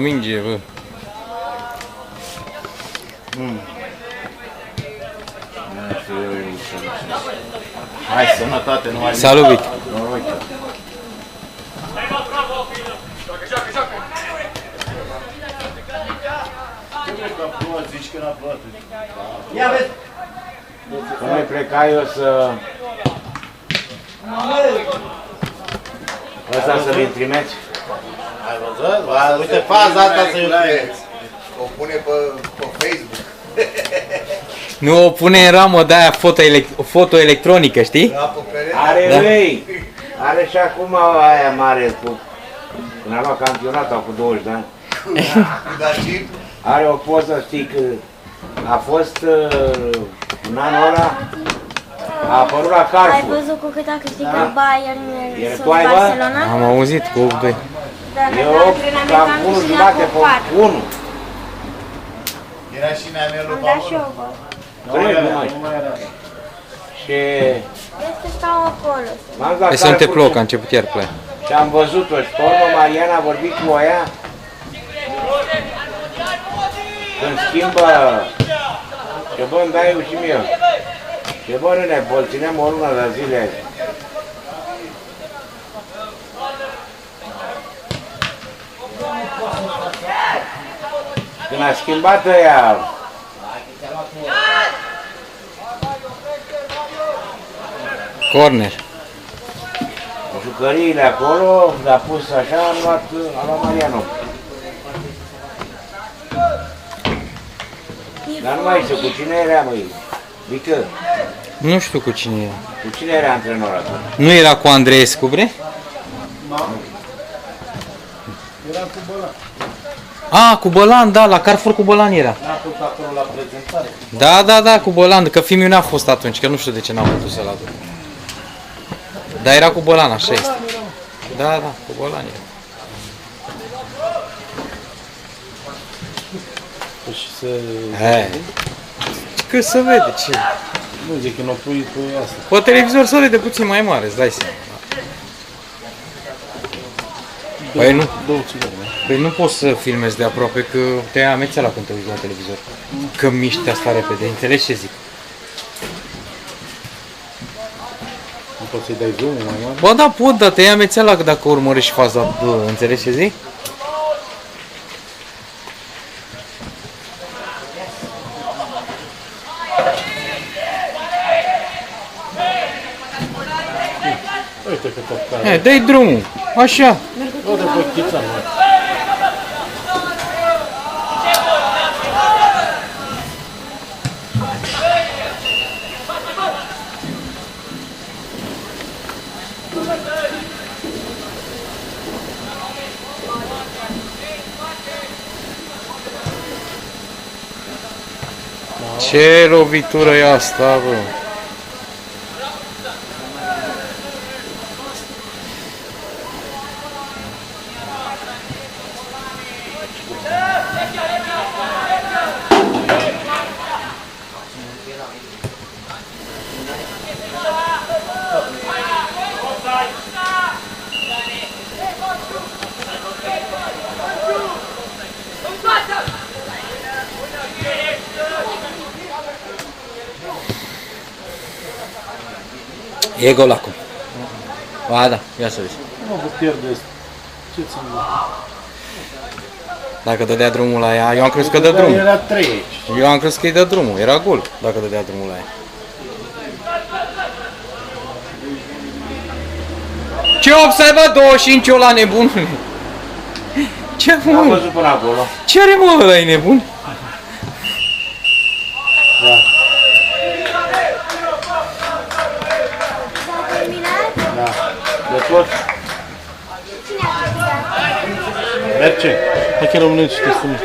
Minge, bă. Hai, sănătate, nu mai Salut, Vic. Zici că n-a plouat. Ia vezi! Că noi plecai, o să... Ăsta să-l intrimeți? Ai văzut? Uite faza asta să-i uiți. O pune pe Facebook. Nu o pune în ramă de-aia fotoelectronică, știi? Da, pe perete. Are Da. lei! Are și acum aia mare cu... Când a luat campionatul cu 20 de ani. Dar și Are o poză, știi, că a fost în anul ăla, a apărut la Ai Carrefour. văzut cu cât a câștigat Da. Bayern Iar sub tu ai, bă? Barcelona? Am auzit cu 8-2. Dar la Eu antrenament cam am 1 câștigat jumate cu pe 4. 1. era și neanelul Am pe dat și acolo. eu, bă. Cred, nu mai. Și Este stau acolo. m-am dat Hai să nu te Carrefour plouă, că a început iar ploaia. și am văzut-o și pe urmă Mariana a vorbit cu aia când schimbă că bă, îmi dai eu și mie. Și bă, nene, bolținem o lună de zile azi. Când a schimbat ăia Corner. jucăriile acolo, le-a pus așa, a luat Mariano. Dar nu mai știu, cu cine era, măi? Vică, Nu știu cu cine era. cu cine era antrenor atunci? Nu era cu Andreescu, bre? Era cu Bălan. A, cu Bălan, da, la Carrefour cu Bălan era. N-a fost acolo la prezentare. Da, cu Bălan, că Fimiu n-a fost atunci, că nu știu de ce n-am putut să-l aduc. Dar era cu Bălan, așa este. Da, cu Bălan era. Și să... He. Că să vede ce. Nu zic că nu pui pe asta. Pe televizor să vede puțin mai mare, îți dai seama. Păi nu, Două țigări, da? păi nu poți să filmezi de aproape, că te ia amețeala când te uiți la televizor. Că miști asta repede, înțelegi ce zic? Nu poți să-i dai zoom mai mare? Bă, da, pot, dar te ia amețeala dacă urmărești faza, bă, înțelegi ce zic? Uite că tot care. He, dă-i drumul, așa. O de pe chița, mă. Ce lovitură e asta, bă? E gol acum. Ba da, ia să vezi. Nu vă pierde asta. Ce ți-am zis? Dacă dădea drumul la ea, eu am crezut că dă Dar drumul. era 3 aici. Eu am crezut că îi dă drumul, era gol dacă dădea drumul la ea. Ce offside, bă, 25 la nebun? Ce N-am mă? văzut până acolo. Ce are mă ăla, e nebun? S-a terminat? Da. De tot. Cine a câștigat? Merge. Hai că rămânem și te sunăm.